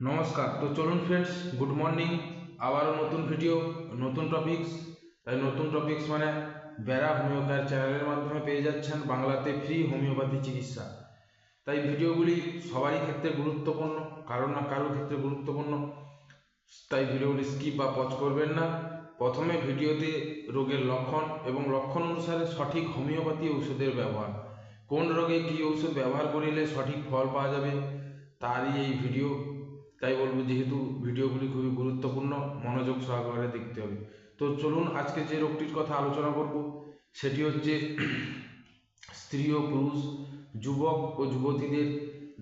নমস্কার। তো চলুন ফ্রেন্ডস, গুড মর্নিং। আবারও নতুন ভিডিও, নতুন টপিকস। তাই নতুন টপিকস মানে বেড়া হোমিওপ্যাথ চ্যানেলের মাধ্যমে পেয়ে যাচ্ছেন বাংলাতে ফ্রি হোমিওপ্যাথি চিকিৎসা। তাই ভিডিওগুলি সবারই ক্ষেত্রে গুরুত্বপূর্ণ, কারো না কারোর ক্ষেত্রে গুরুত্বপূর্ণ। তাই ভিডিওগুলি স্কিপ বা পজ করবেন না। প্রথমে ভিডিওতে রোগের লক্ষণ এবং লক্ষণ অনুসারে সঠিক হোমিওপ্যাথি ঔষধের ব্যবহার, কোন রোগে কী ঔষধ ব্যবহার করিলে সঠিক ফল পাওয়া যাবে তারই এই ভিডিও। তাই বলবো, যেহেতু ভিডিওগুলি খুবই গুরুত্বপূর্ণ, মনোযোগ সহকারে দেখতে হবে। তো চলুন, আজকে যে রোগটির কথা আলোচনা করব সেটি হচ্ছে স্ত্রী ও পুরুষ, যুবক ও যুবতীদের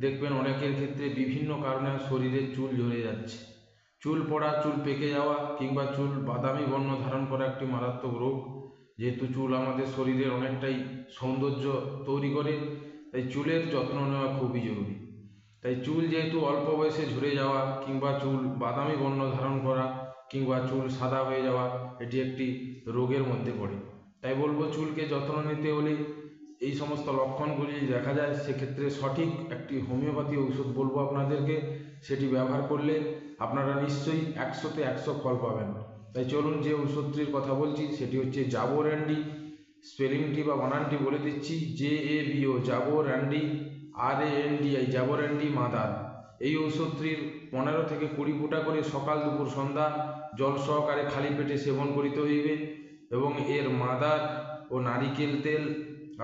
দেখবেন অনেকের ক্ষেত্রে বিভিন্ন কারণে শরীরের চুল ঝরে যাচ্ছে। চুল পড়া, চুল পেকে যাওয়া কিংবা চুল বাদামি বর্ণ ধারণ করা একটি মারাত্মক রোগ। যেহেতু চুল আমাদের শরীরের অনেকটাই সৌন্দর্য তৈরি করে, তাই চুলের যত্ন নেওয়া খুবই জরুরি। তাই চুল যেহেতু অল্প বয়সে ঝরে যাওয়া কিংবা চুল বাদামি বর্ণ ধারণ করা কিংবা চুল সাদা হয়ে যাওয়া, এটি একটি রোগের মধ্যে পড়ে। তাই বলবো, চুলকে যত্ন নিতে হলে এই সমস্ত লক্ষণগুলি দেখা যায়, সেক্ষেত্রে সঠিক একটি হোমিওপ্যাথি ঔষধ বলবো আপনাদেরকে। সেটি ব্যবহার করলে আপনারা নিশ্চয়ই 100তে 100 ফল পাবেন। তাই চলুন, যে ঔষধটির কথা বলছি সেটি হচ্ছে জাবোরেন্ডি। স্পেলিংটি বা বানানটি বলে দিচ্ছি: JABO, জাবোরেন্ডি, RANDI, জাবোরেন্ডি মাদার। এই ঔষধটির 15 থেকে 20 ফোঁটা করে সকাল দুপুর সন্ধ্যা জল সহকারে খালি পেটে সেবন করিতে হইবে। এবং এর মাদার ও নারিকেল তেল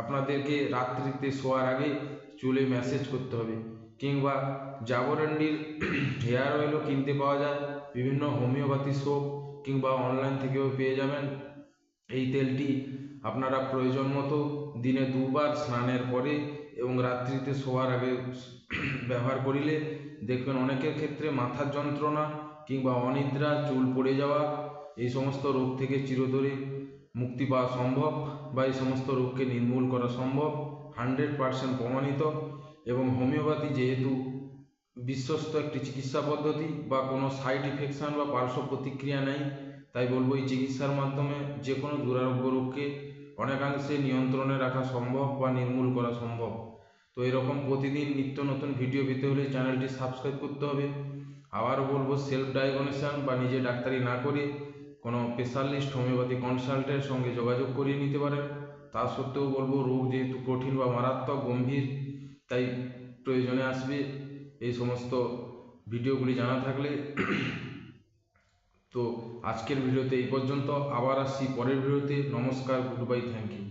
আপনাদেরকে রাত্রিতে শোয়ার আগে চুলে ম্যাসেজ করতে হবে। কিংবা জাবোরেন্ডির হেয়ার অয়েলও কিনতে পাওয়া যায়, বিভিন্ন হোমিওপ্যাথি শপ কিংবা অনলাইন থেকেও পেয়ে যাবেন। এই তেলটি আপনারা প্রয়োজন মতো দিনে 2বার স্নানের পরে এবং রাত্রিতে শোয়ার আগে ব্যবহার করিলে দেখবেন অনেকের ক্ষেত্রে মাথার যন্ত্রণা কিংবা অনিদ্রা, চুল পড়ে যাওয়া, এই সমস্ত রোগ থেকে চিরতরে মুক্তি পাওয়া সম্ভব, বা এই সমস্ত রোগকে নির্মূল করা সম্ভব, 100% প্রমাণিত। এবং হোমিওপ্যাথি যেহেতু বিশ্বস্ত একটি চিকিৎসা পদ্ধতি, বা কোনো সাইড ইফেকশন বা পার্শ্ব প্রতিক্রিয়া নেই, তাই বলবো এই চিকিৎসার মাধ্যমে যে কোনো দুরারোগ্য রোগকে অনেকাংশে নিয়ন্ত্রণে রাখা সম্ভব বা নির্মূল করা সম্ভব। তো এরকম প্রতিদিন নিত্য নতুন ভিডিও পেতে হলে চ্যানেলটি সাবস্ক্রাইব করতে হবে। আবারও বলবো, সেলফ ডায়াগনোসিস বা নিজে ডাক্তারি না করে কোনো স্পেশালিস্ট হোমিওপ্যাথি কনসালটেন্টের সঙ্গে যোগাযোগ করিয়ে নিতে পারেন। তা সত্ত্বেও বলবো, রোগ যেহেতু কঠিন বা মারাত্মক গম্ভীর, তাই প্রয়োজনে আসবে এই সমস্ত ভিডিওগুলি জানা থাকলে। তো আজকের ভিডিওতে এই পর্যন্ত, আবার আসছি পরের ভিডিওতে। নমস্কার, গুড বাই, থ্যাংক ইউ।